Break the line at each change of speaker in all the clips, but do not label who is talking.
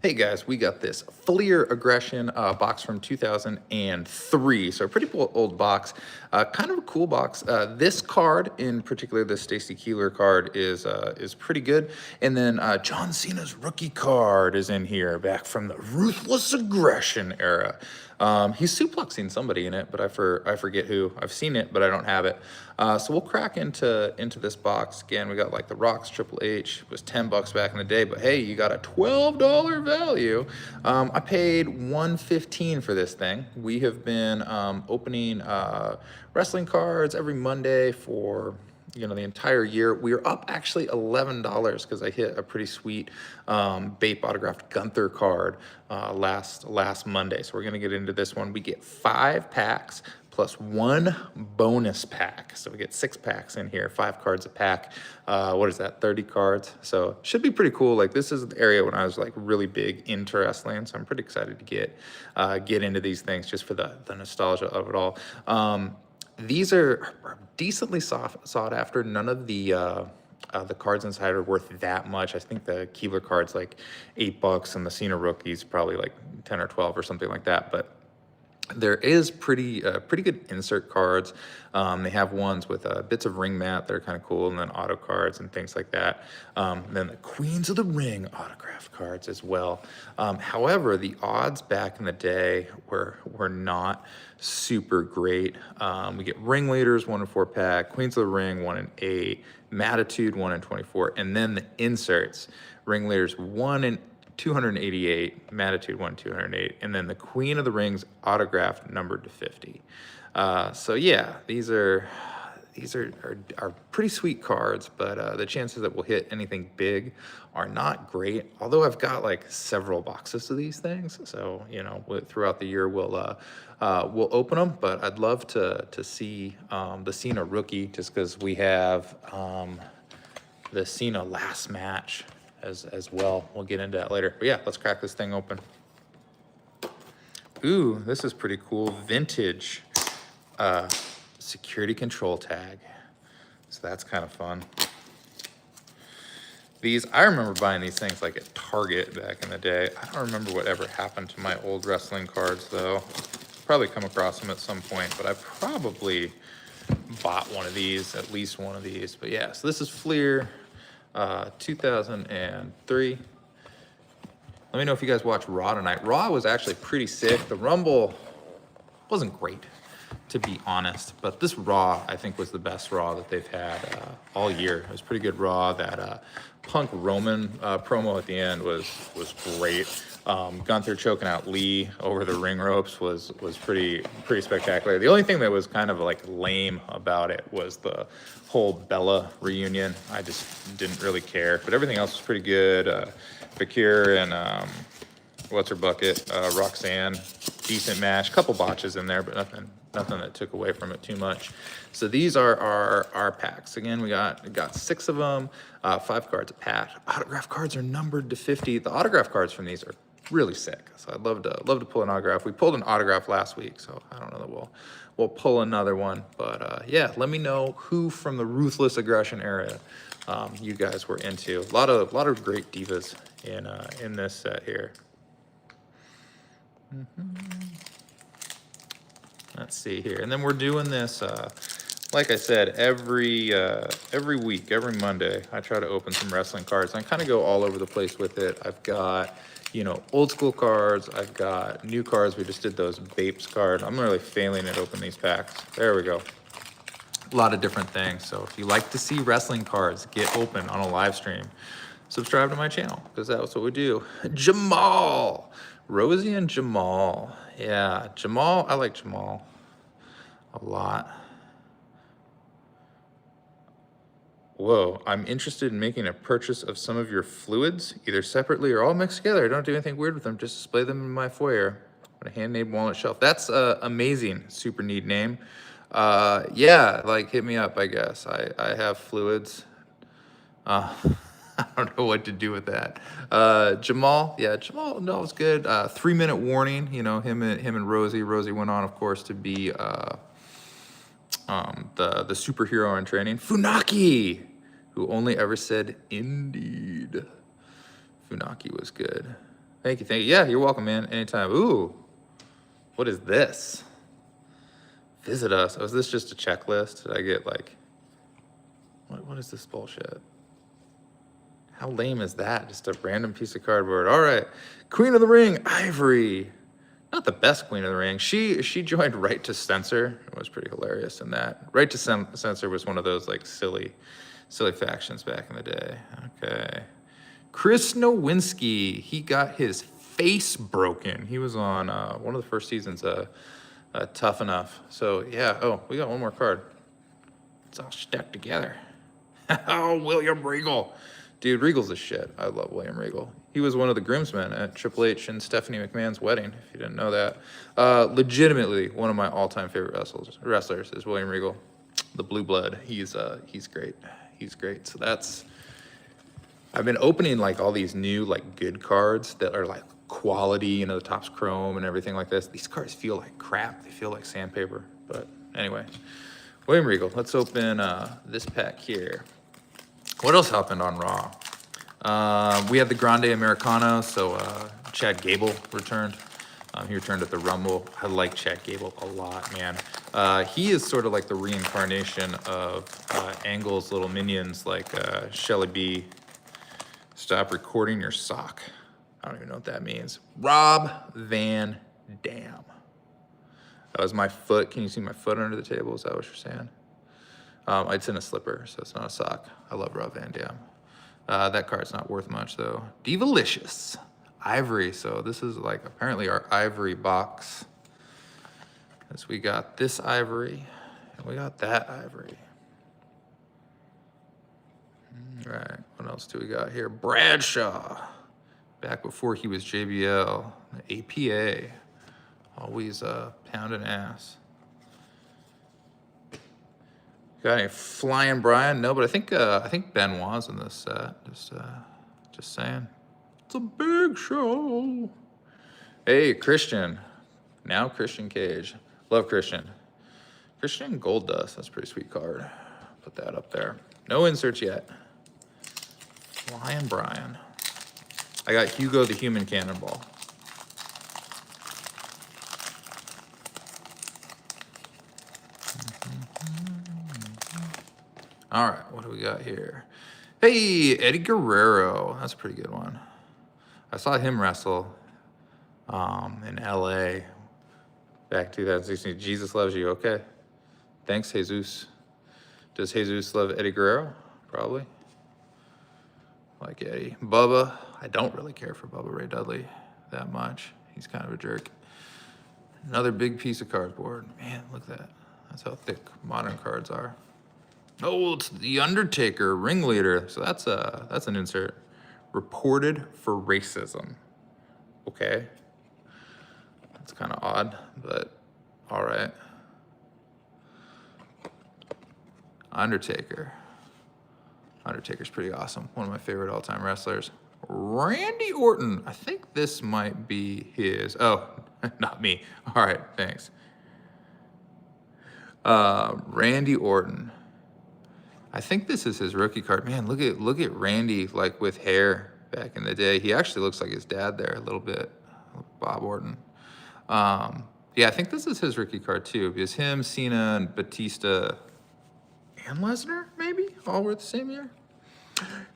Hey guys, we got this Fleer Aggression box from 2003, so a pretty old box, kind of a cool box. This card in particular, the Stacy Keibler card, is pretty good. And then John Cena's rookie card is in here, back from the Ruthless Aggression era. He's suplexing somebody in it, but I forget who. I've seen it, but I don't have it. So we'll crack into this box. Again, we got like the Rocks Triple H. It was $10 back in the day, but hey, you got a $12 value. I paid $115 for this thing. We have been opening wrestling cards every Monday for the entire year. We are up actually $11 because I hit a pretty sweet Bape autographed Gunther card last Monday. So we're gonna get into this one. We get 5 packs plus 1 bonus pack. So we get 6 packs in here, 5 cards a pack. What is that, 30 cards? So should be pretty cool. Like, this is the area when I was like really big into wrestling. So I'm pretty excited to get into these things just for the nostalgia of it all. These are decently sought after. None of the cards inside are worth that much. I think the Keibler card's like $8, and the Cena rookies probably like 10 or 12 or something like that. But there is pretty good insert cards. They have ones with bits of ring mat that are kind of cool, and then auto cards and things like that. Then the Queens of the Ring autograph cards as well. However, the odds back in the day were not super great. We get Ringleaders 1 in 4 pack, Queens of the Ring 1 in 8, Mattitude 1 in 24, and then the inserts, Ringleaders 1 in 288, Mattitude 1 208, and then the Queen of the Rings autographed numbered to 50. So yeah, these are pretty sweet cards, but the chances that we'll hit anything big are not great. Although I've got like several boxes of these things, so throughout the year we'll open them. But I'd love to see the Cena rookie, just because we have the Cena last match as well. We'll get into that later. But yeah, let's crack this thing open. Ooh, this is pretty cool. Vintage security control tag. So that's kind of fun. I remember buying these things like at Target back in the day. I don't remember whatever happened to my old wrestling cards though. Probably come across them at some point, but I probably bought one of these, at least one of these. But yeah, so this is Fleer 2003. Let me know if you guys watched Raw tonight. Raw was actually pretty sick. The Rumble wasn't great, to be honest, but this Raw I think was the best Raw that they've had all year. It was pretty good Raw. That Punk Roman promo at the end was great. Gunther choking out Lee over the ring ropes was pretty spectacular. The only thing that was kind of like lame about it was the whole Bella reunion. I just didn't really care, but everything else was pretty good. Fakir and what's her bucket, Roxanne, decent match. Couple botches in there, but nothing that took away from it too much. So these are our packs. Again, we got 6 of them, 5 cards a pack. Autograph cards are numbered to 50. The autograph cards from these are really sick. So I'd love to pull an autograph. We pulled an autograph last week, so I don't know that we'll pull another one. But yeah, let me know who from the Ruthless Aggression era you guys were into. A lot of great divas in this set here. Let's see here, and then we're doing this. Like I said, every week, every Monday, I try to open some wrestling cards. I kind of go all over the place with it. I've got old school cards. I've got new cards. We just did those Bapes card. I'm really failing at opening these packs. There we go. A lot of different things. So if you like to see wrestling cards get open on a live stream, subscribe to my channel, because that's what we do. Jamal, Rosie and Jamal. Yeah, Jamal. I like Jamal a lot. Whoa, I'm interested in making a purchase of some of your fluids, either separately or all mixed together. I don't do anything weird with them, just display them in my foyer on a handmade walnut shelf. That's amazing, super neat name. Yeah, like hit me up, I guess. I have fluids. I don't know what to do with that. Jamal, yeah, Jamal, no, it's good. 3-minute warning, him and Rosie. Rosie went on, of course, to be the superhero in training. Funaki, who only ever said indeed. Funaki was good. Thank you, thank you. Yeah, you're welcome, man. Anytime. Ooh, what is this? Visit us. Oh, is this just a checklist? Did I get like, what is this bullshit? How lame is that? Just a random piece of cardboard. All right, Queen of the Ring, Ivory. Not the best Queen of the Ring. She joined Right to Censor. It was pretty hilarious in that. Right to Censor was one of those like silly factions back in the day. Okay. Chris Nowinski, he got his face broken. He was on one of the first seasons of Tough Enough. So yeah, oh, we got one more card. It's all stuck together. Oh, William Regal. Dude, Regal's the shit. I love William Regal. He was one of the groomsmen at Triple H and Stephanie McMahon's wedding, if you didn't know that. Legitimately, one of my all-time favorite wrestlers is William Regal. The Blue Blood. He's great. He's great. So that's... I've been opening like all these new like good cards that are like quality, you know, the top's chrome and everything like this. These cards feel like crap. They feel like sandpaper. But anyway, William Regal. Let's open this pack here. What else happened on Raw? We had the Grande Americano, so Chad Gable returned. He returned at the Rumble. I like Chad Gable a lot, man. He is sort of like the reincarnation of Angle's little minions, like Shelly B. Stop recording your sock. I don't even know what that means. Rob Van Dam. That was my foot. Can you see my foot under the table? Is that what you're saying? It's in a slipper, so it's not a sock. I love Rob Van Dam. That card's not worth much, though. Divalicious. Ivory. So this is like apparently our Ivory box. As we got this Ivory, and we got that Ivory. All right, what else do we got here? Bradshaw. Back before he was JBL. The APA. Always pounding ass. Got any Flying Brian? No, but I think Benoit's in this set. Just saying. It's a big show. Hey, Christian. Now Christian Cage. Love Christian. Christian Gold Dust. That's a pretty sweet card. Put that up there. No inserts yet. Flying Brian. I got Hugo the Human Cannonball. All right, what do we got here? Hey, Eddie Guerrero. That's a pretty good one. I saw him wrestle in LA back 2016. Jesus loves you. Okay. Thanks, Jesus. Does Jesus love Eddie Guerrero? Probably. Like Eddie. Bubba. I don't really care for Bubba Ray Dudley that much. He's kind of a jerk. Another big piece of cardboard. Man, look at that. That's how thick modern cards are. Oh, it's The Undertaker, ringleader. So that's an insert. Reported for racism. Okay. That's kind of odd, but all right. Undertaker. Undertaker's pretty awesome. One of my favorite all-time wrestlers. Randy Orton. I think this might be his. Oh, not me. All right, thanks. Randy Orton. I think this is his rookie card. Man, look at Randy like with hair back in the day. He actually looks like his dad there a little bit, Bob Orton. Yeah, I think this is his rookie card too, because him, Cena, and Batista, and Lesnar maybe all were the same year.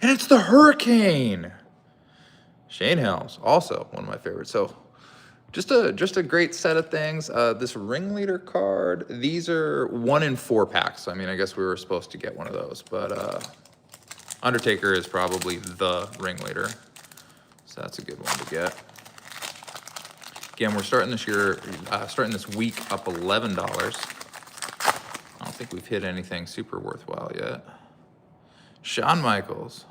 And it's the Hurricane. Shane Helms, also one of my favorites. So just a great set of things. This ringleader card, these are 1 in 4 packs. I mean, I guess we were supposed to get one of those, but Undertaker is probably the ringleader. So that's a good one to get. Again, we're starting this week up $11. I don't think we've hit anything super worthwhile yet. Shawn Michaels,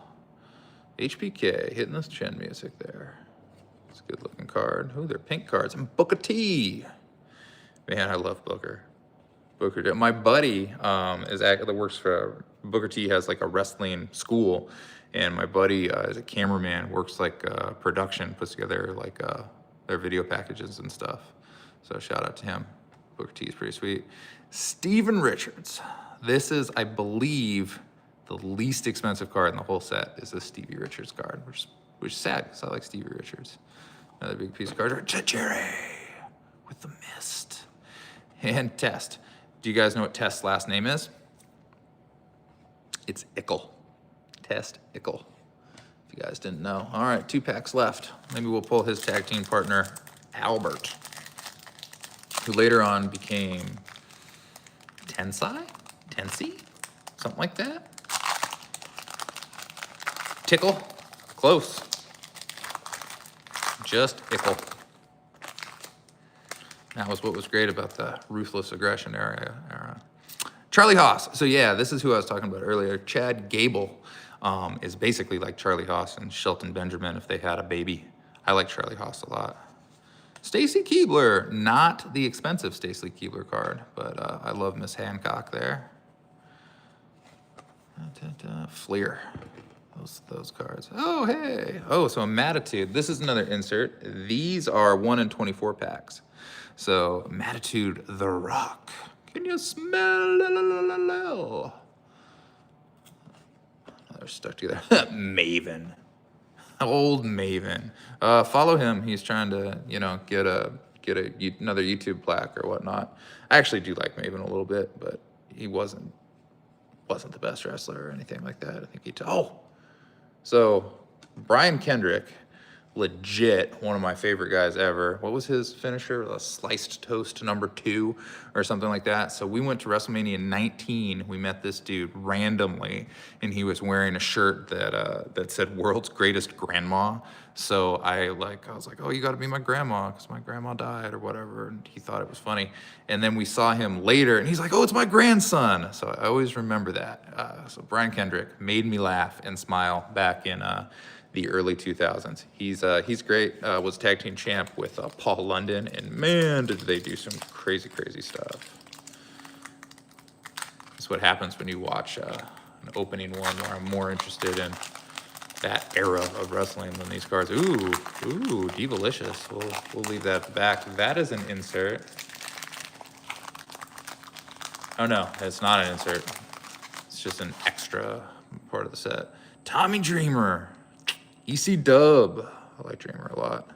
HBK, hitting this chin music there. It's a good looking card. Ooh, they're pink cards. And Booker T. Man, I love Booker. Booker T. My buddy that works for Booker T has like a wrestling school, and my buddy is a cameraman, works like production, puts together like their video packages and stuff. So shout out to him. Booker T is pretty sweet. Steven Richards. This is, I believe, the least expensive card in the whole set is this Stevie Richards card, which is sad because I like Stevie Richards. Another big piece of card. Jerry with the mist. And Test. Do you guys know what Test's last name is? It's Ickle. Test Ickle. If you guys didn't know. All right, 2 packs left. Maybe we'll pull his tag team partner, Albert, who later on became Tensei? Something like that. Tickle? Close. Just Ickle. That was what was great about the Ruthless Aggression-era. Charlie Haas. So yeah, this is who I was talking about earlier. Chad Gable is basically like Charlie Haas and Shelton Benjamin if they had a baby. I like Charlie Haas a lot. Stacy Keibler, not the expensive Stacy Keibler card, but I love Miss Hancock there. Fleer. Those cards. Oh, hey. Oh, so a Matitude. This is another insert. These are 1 in 24 packs. So, Matitude the Rock. Can you smell? They're stuck together. Maven. Old Maven. Follow him. He's trying to, you know, get another YouTube plaque or whatnot. I actually do like Maven a little bit, but he wasn't the best wrestler or anything like that. I think so Brian Kendrick, legit one of my favorite guys ever. What was his finisher? A sliced toast #2 or something like that. So we went to WrestleMania 19. We met this dude randomly, and he was wearing a shirt that said "World's Greatest Grandma." So I was like, "Oh, you got to be my grandma because my grandma died or whatever." And he thought it was funny. And then we saw him later, and he's like, "Oh, it's my grandson." So I always remember that. So Brian Kendrick made me laugh and smile back in the early 2000s. He's great. Was tag team champ with Paul London, and man, did they do some crazy stuff. That's what happens when you watch an opening one where I'm more interested in that era of wrestling than these cards. Ooh, Divalicious. We'll leave that at the back. That is an insert. Oh no, it's not an insert. It's just an extra part of the set. Tommy Dreamer. EC Dub. I like Dreamer a lot.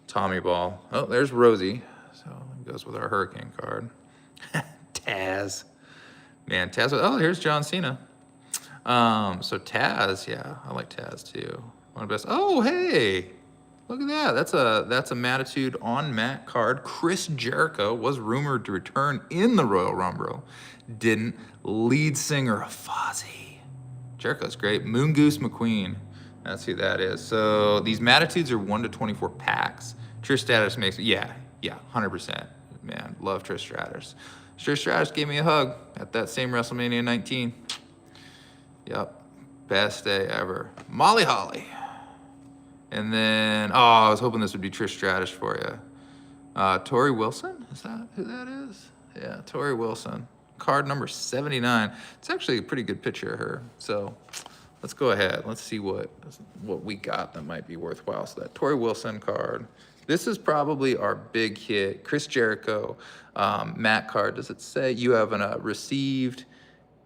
Tommy Ball. Oh, there's Rosie. So it goes with our Hurricane card. Taz. Man, Taz. Oh, here's John Cena. So Taz, yeah, I like Taz too. One of the best. Oh, hey, look at that. That's a Matitude on mat card. Chris Jericho was rumored to return in the Royal Rumble. Didn't. Lead singer Fozzy. Jericho's great. Moon Goose McQueen. That's who that is. So these Matitudes are 1 to 24 packs. Trish Stratus makes, yeah, 100%. Man, love Trish Stratus. Trish Stratus gave me a hug at that same WrestleMania 19. Yep, best day ever. Molly Holly. And then, I was hoping this would be Trish Stratus for you. Tori Wilson, is that who that is? Yeah, Tori Wilson. Card number 79. It's actually a pretty good picture of her. So let's go ahead. Let's see what we got that might be worthwhile. So that Tori Wilson card. This is probably our big hit. Chris Jericho matte card. Does it say you have received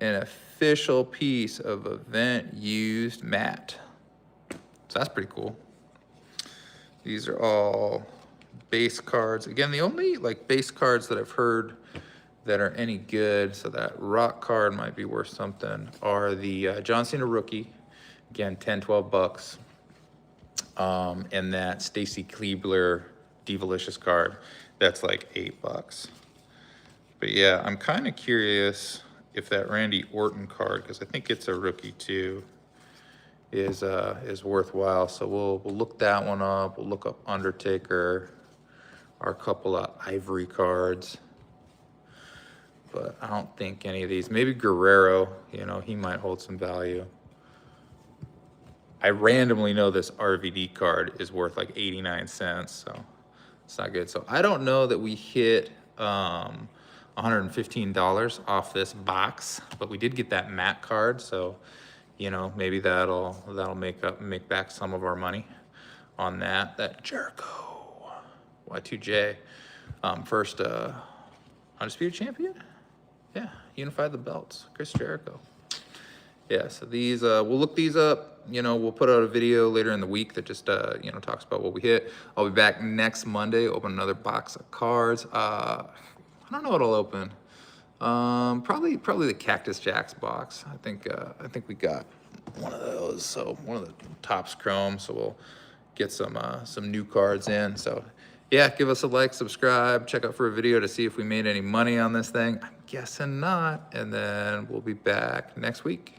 an official piece of event used matte? So that's pretty cool. These are all base cards. Again, the only base cards that I've heard that are any good, so that rock card might be worth something, are the John Cena Rookie. Again, 10, 12 bucks. And that Stacy Keibler Divalicious card, that's like 8 bucks. But yeah, I'm kind of curious if that Randy Orton card, because I think it's a rookie too, is worthwhile. So we'll look that one up. We'll look up Undertaker, our couple of Ivory cards. But I don't think any of these. Maybe Guerrero, he might hold some value. I randomly know this RVD card is worth like 89 cents, so it's not good. So I don't know that we hit $115 off this box, but we did get that matte card, so maybe that'll make back some of our money on that. That Jericho Y2J, first undisputed champion. Yeah, unified the belts, Chris Jericho. Yeah, so these we'll look these up. you know, we'll put out a video later in the week that just, you know, talks about what we hit. I'll be back next Monday, open another box of cards. I don't know what I'll open. Probably the Cactus Jacks box. I think we got one of those. So one of the Topps Chrome. So we'll get some new cards in. So yeah, give us a like, subscribe, check out for a video to see if we made any money on this thing. I'm guessing not. And then we'll be back next week.